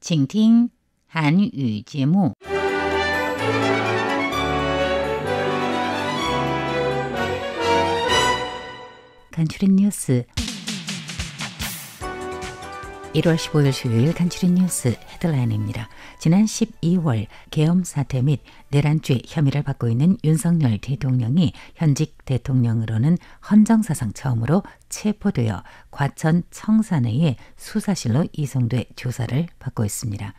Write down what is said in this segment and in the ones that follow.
请听韩语节目。 간추린 뉴스 1월 15일 수요일 간추린 뉴스 헤드라인입니다. 지난 12월 계엄 사태 및 내란죄 혐의를 받고 있는 윤석열 대통령이 현직 대통령으로는 헌정사상 처음으로 체포되어 과천 청산회의 수사실로 이송돼 조사를 받고 있습니다.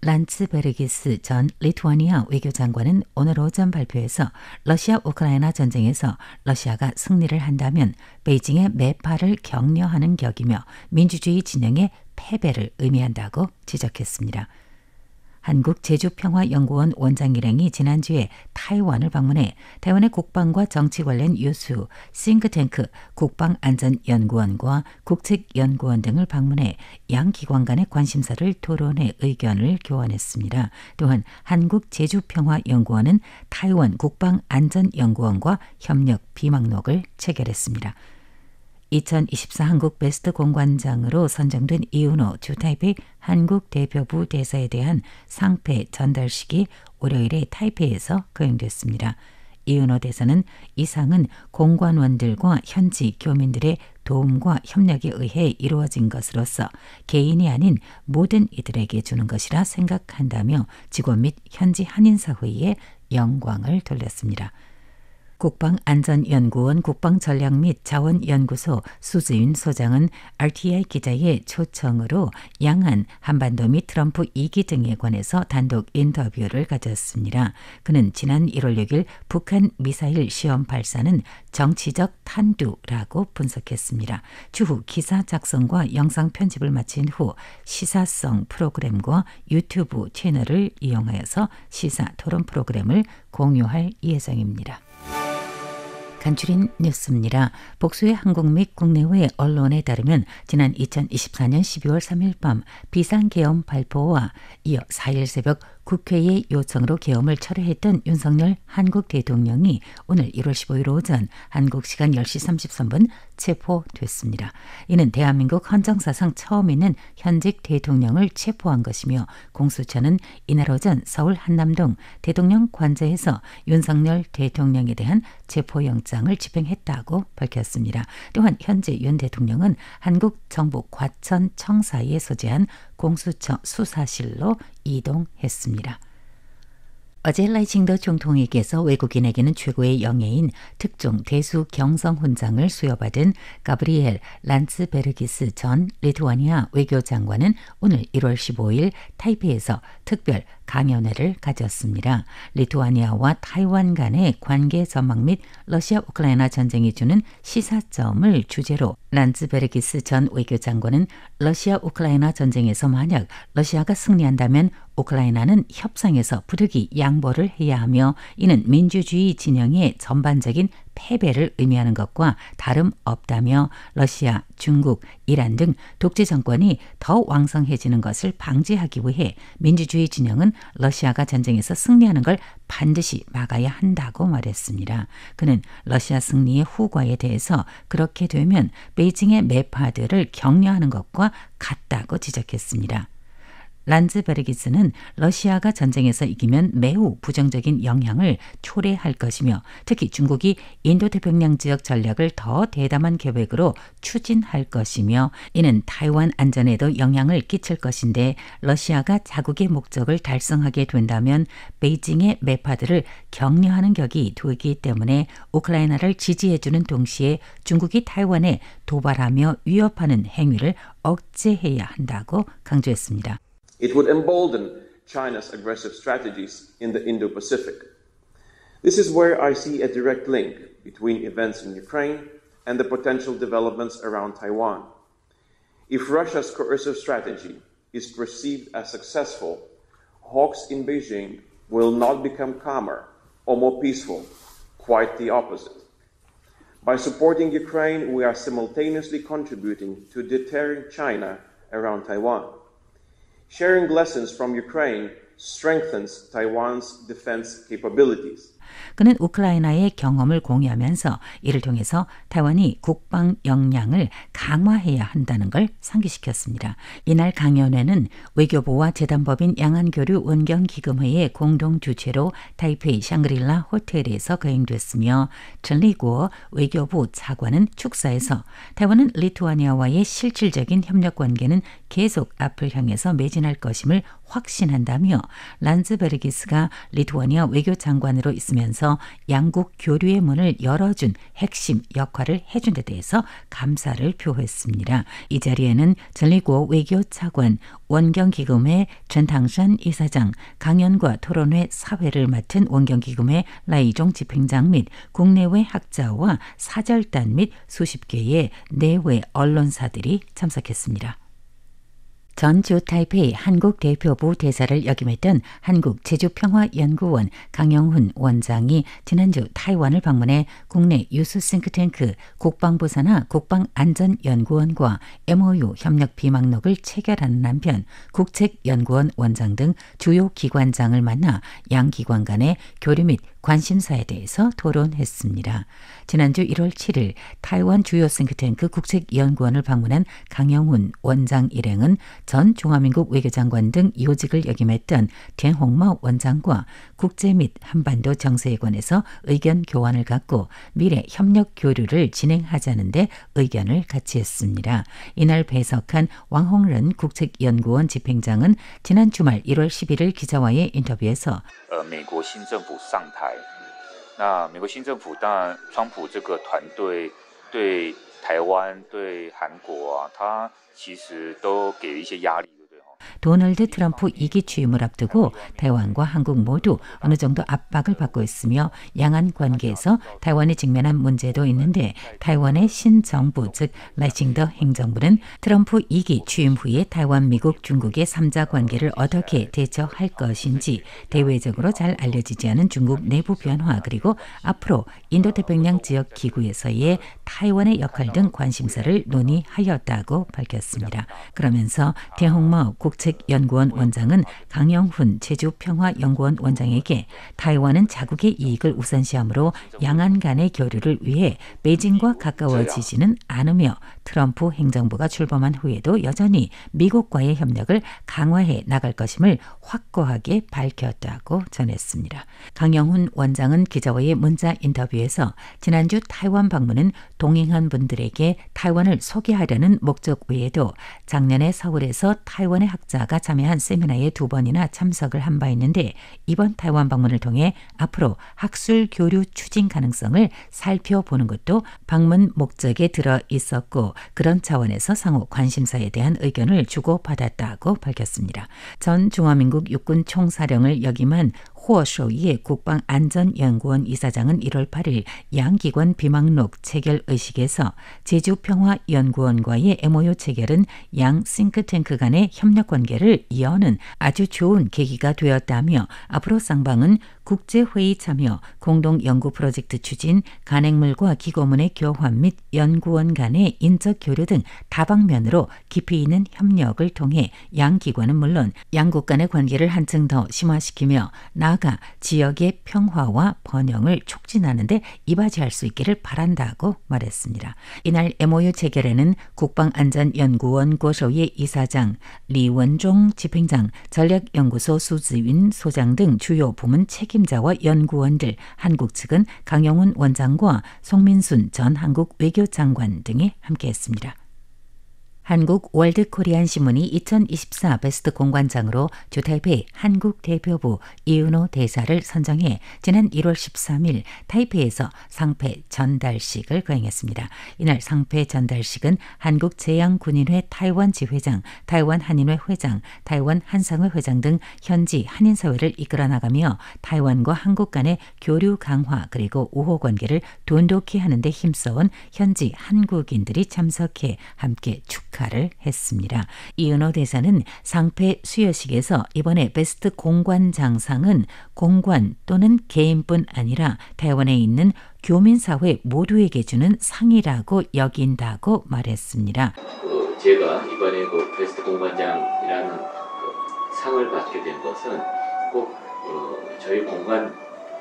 란츠베르기스 전 리투아니아 외교장관은 오늘 오전 발표에서 러시아 우크라이나 전쟁에서 러시아가 승리를 한다면 베이징의 매파를 격려하는 격이며 민주주의 진영의 패배를 의미한다고 지적했습니다. 한국제주평화연구원 원장 일행이 지난주에 타이완을 방문해台湾의 국방과 정치 관련 요수, 싱크탱크 국방안전연구원과 국책연구원 등을 방문해 양 기관 간의 관심사를 토론해 의견을 교환했습니다. 또한 한국제주평화연구원은 타이완 국방안전연구원과 협력 비망록을 체결했습니다. 2024 한국 베스트 공관장으로 선정된 이은호 주타이페이 한국 대표부 대사에 대한 상패 전달식이 월요일에 타이페이에서 거행됐습니다. 이은호 대사는 이 상은 공관원들과 현지 교민들의 도움과 협력에 의해 이루어진 것으로서 개인이 아닌 모든 이들에게 주는 것이라 생각한다며 직원 및 현지 한인사회에 영광을 돌렸습니다. 국방안전연구원 국방전략 및 자원연구소 수지윤 소장은 RTI 기자의 초청으로 양안, 한반도 및 트럼프 2기 등에 관해서 단독 인터뷰를 가졌습니다. 그는 지난 1월 6일 북한 미사일 시험 발사는 정치적 탄두라고 분석했습니다. 추후 기사 작성과 영상 편집을 마친 후 시사성 프로그램과 유튜브 채널을 이용하여서 시사 토론 프로그램을 공유할 예정입니다. 간추린 뉴스입니다. 복수의 한국 및 국내외 언론에 따르면 지난 2024년 12월 3일 밤 비상계엄 발표와 이어 4일 새벽 국회의 요청으로 계엄을 철회했던 윤석열 한국 대통령이 오늘 1월 15일 오전 한국 시간 10시 33분 체포됐습니다. 이는 대한민국 헌정사상 처음 있는 현직 대통령을 체포한 것이며 공수처는 이날 오전 서울 한남동 대통령 관저에서 윤석열 대통령에 대한 체포영장을 집행했다고 밝혔습니다. 또한 현재 윤 대통령은 한국 정부 과천 청사에 소재한 공수처 수사실로 이동했습니다. 어제 라이칭더 총통에게서 외국인에게는 최고의 영예인 특종 대수 경성 훈장을 수여받은 가브리엘 란츠베르기스 전 리투아니아 외교장관은 오늘 1월 15일 타이페이에서 특별 강연회를 가졌습니다. 리투아니아와 타이완 간의 관계 전망 및 러시아 우크라이나 전쟁이 주는 시사점을 주제로 란츠베르기스 전 외교장관은 러시아 우크라이나 전쟁에서 만약 러시아가 승리한다면 우크라이나는 협상에서 부득이 양보를 해야 하며 이는 민주주의 진영의 전반적인 패배를 의미하는 것과 다름없다며 러시아, 중국, 이란 등 독재 정권이 더 왕성해지는 것을 방지하기 위해 민주주의 진영은 러시아가 전쟁에서 승리하는 걸 반드시 막아야 한다고 말했습니다. 그는 러시아 승리의 후과에 대해서 그렇게 되면 베이징의 매파들을 격려하는 것과 같다고 지적했습니다. 란츠베르기스는 러시아가 전쟁에서 이기면 매우 부정적인 영향을 초래할 것이며 특히 중국이 인도태평양 지역 전략을 더 대담한 계획으로 추진할 것이며 이는 타이완 안전에도 영향을 끼칠 것인데 러시아가 자국의 목적을 달성하게 된다면 베이징의 매파들을 격려하는 격이 되기 때문에 우크라이나를 지지해주는 동시에 중국이 타이완에 도발하며 위협하는 행위를 억제해야 한다고 강조했습니다. It would embolden China's aggressive strategies in the Indo-Pacific. This is where I see a direct link between events in Ukraine and the potential developments around Taiwan. If Russia's coercive strategy is perceived as successful, hawks in Beijing will not become calmer or more peaceful, quite the opposite. By supporting Ukraine, we are simultaneously contributing to deterring China around Taiwan. Sharing lessons from Ukraine strengthens Taiwan's defense capabilities. 그는 우크라이나의 경험을 공유하면서 이를 통해서 타이완이 국방 역량을 강화해야 한다는 걸 상기시켰습니다. 이날 강연회는 외교부와 재단법인 양안교류 원경기금회의 공동 주최로 타이페이 샹그릴라 호텔에서 거행됐으며 전리구어 외교부 차관은 축사에서 타이완은 리투아니아와의 실질적인 협력 관계는 계속 앞을 향해서 매진할 것임을 확신한다며 란즈베르기스가 리투아니아 외교장관으로 있으면서 양국 교류의 문을 열어준 핵심 역할을 해준 데 대해서 감사를 표했습니다. 이 자리에는 전리구어 외교차관, 원경기금회 전탕산 이사장, 강연과 토론회 사회를 맡은 원경기금회 라이종 집행장 및 국내외 학자와 사절단 및 수십 개의 내외 언론사들이 참석했습니다. 전주 타이페이 한국 대표부 대사를 역임했던 한국제주평화연구원 강영훈 원장이 지난주 타이완을 방문해 국내 유수 싱크탱크 국방부산하 국방안전연구원과 MOU 협력 비망록을 체결하는 한편 국책연구원 원장 등 주요 기관장을 만나 양 기관 간의 교류 및 관심사에 대해서 토론했습니다. 지난주 1월 7일 타이완 주요 싱크탱크 국책연구원을 방문한 강영훈 원장 일행은 전 중화민국 외교장관 등 요직을 역임했던 田홍마 원장과 국제 및 한반도 정세에 관해서 의견 교환을 갖고 미래 협력 교류를 진행하자는 데 의견을 같이 했습니다. 이날 배석한 왕홍런 국책연구원 집행장은 지난 주말 1월 11일 기자와의 인터뷰에서 美国新政府上台，那美国新政府当然，川普这个团队对台湾、对韩国啊，他其实都给了一些压力。 도널드 트럼프 2기 취임을 앞두고 타이완과 한국 모두 어느 정도 압박을 받고 있으며 양안 관계에서 타이완이 직면한 문제도 있는데 타이완의 신정부 즉 라이칭더 행정부는 트럼프 2기 취임 후에 타이완, 미국, 중국의 3자 관계를 어떻게 대처할 것인지 대외적으로 잘 알려지지 않은 중국 내부 변화 그리고 앞으로 인도태평양 지역 기구에서의 타이완의 역할 등 관심사를 논의하였다고 밝혔습니다. 그러면서 田홍마 국책연구원 원장은 강영훈 제주평화연구원 원장에게 타이완은 자국의 이익을 우선시하므로 양안 간의 교류를 위해 베이징과 가까워지지는 않으며 트럼프 행정부가 출범한 후에도 여전히 미국과의 협력을 강화해 나갈 것임을 확고하게 밝혔다고 전했습니다. 강영훈 원장은 기자와의 문자 인터뷰에서 지난주 타이완 방문은 동행한 분들에게 타이완을 소개하려는 목적 외에도 작년에 서울에서 타이완의 학자가 참여한 세미나에 2번이나 참석을 한 바 있는데 이번 타이완 방문을 통해 앞으로 학술 교류 추진 가능성을 살펴보는 것도 방문 목적에 들어 있었고 그런 차원에서 상호 관심사에 대한 의견을 주고받았다고 밝혔습니다. 전 중화민국 육군 총사령을 역임한 호어쇼이의 국방안전연구원 이사장은 1월 8일 양기관 비망록 체결 의식에서 제주평화연구원과의 MOU 체결은 양 싱크탱크 간의 협력 관계를 여는 아주 좋은 계기가 되었다며 앞으로 쌍방은 국제회의 참여, 공동연구 프로젝트 추진, 간행물과 기고문의 교환 및 연구원 간의 인적 교류 등 다방면으로 깊이 있는 협력을 통해 양 기관은 물론 양국 간의 관계를 한층 더 심화시키며 나아가 지역의 평화와 번영을 촉진하는 데 이바지할 수 있기를 바란다고 말했습니다. 이날 MOU 체결에는 국방안전연구원 고소의 이사장, 리원종 집행장, 전략연구소 수지윈 소장 등 주요 부문 책임자와 연구원들, 한국 측은 강영훈 원장과 송민순 전 한국 외교장관 등이 함께했습니다. 한국 월드코리안 신문이 2024 베스트 공관장으로 주타이페이 한국 대표부 이은호 대사를 선정해 지난 1월 13일 타이페이에서 상패 전달식을 거행했습니다. 이날 상패 전달식은 한국제양군인회 타이완 지회장, 타이완 한인회 회장, 타이완 한상회 회장 등 현지 한인사회를 이끌어 나가며 타이완과 한국 간의 교류 강화 그리고 우호 관계를 돈독히 하는 데 힘써온 현지 한국인들이 참석해 함께 축하를 했습니다. 이은호 대사는 상패 수여식에서 이번에 베스트 공관장상은 공관 또는 개인뿐 아니라 타이완에 있는 교민사회 모두에게 주는 상이라고 여긴다고 말했습니다. 제가 이번에 베스트 공관장이라는 상을 받게 된 것은 꼭 저희 공관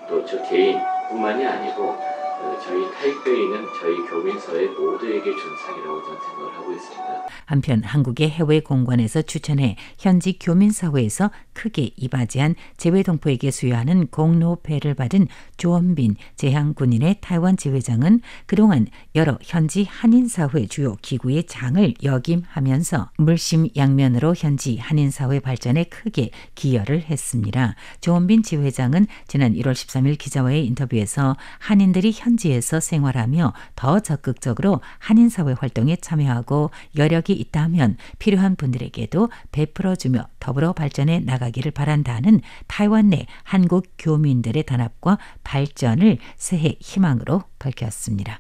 또 저 개인뿐만이 아니고 저희 타이베이는 저희 교민사회 모두에게 준 상이라고 저는 생각을 하고 있습니다. 한편 한국의 해외 공관에서 추천해 현지 교민사회에서 크게 이바지한 재외동포에게 수여하는 공로패를 받은 조원빈 재향군인의 타이완 지회장은 그동안 여러 현지 한인사회 주요 기구의 장을 역임하면서 물심양면으로 현지 한인사회 발전에 크게 기여를 했습니다. 조원빈 지회장은 지난 1월 13일 기자와의 인터뷰에서 한인들이 현지에서 생활하며 더 적극적으로 한인사회 활동에 참여하고 여력이 있다면 필요한 분들에게도 베풀어주며 더불어 발전해 나가기를 바란다는 타이완 내 한국 교민들의 단합과 발전을 새해 희망으로 밝혔습니다.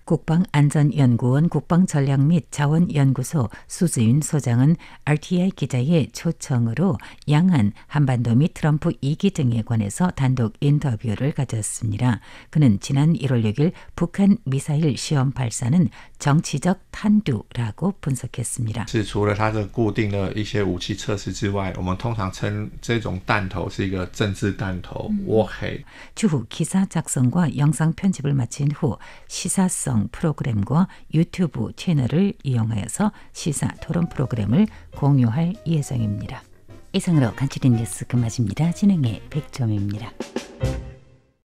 국방안전연구원 국방전략 및 자원연구소 수지윤 소장은 RTI 기자의 초청으로 양안, 한반도 및 트럼프 2기 등에 관해서 단독 인터뷰를 가졌습니다. 그는 지난 1월 6일 북한 미사일 시험 발사는 정치적 탄두라고 분석했습니다. 是除了它的固定的一些武器测试之外，我们通常称这种弹头是一个政治弹头 warhead。 추후 기사 작성과 영상 편집을 마친 후 시사성 프로그램과 유튜브 채널을 이용하여서 시사 토론 프로그램을 공유할 예정입니다. 이상으로 간추린 뉴스 끝마칩니다. 진행의 백점입니다.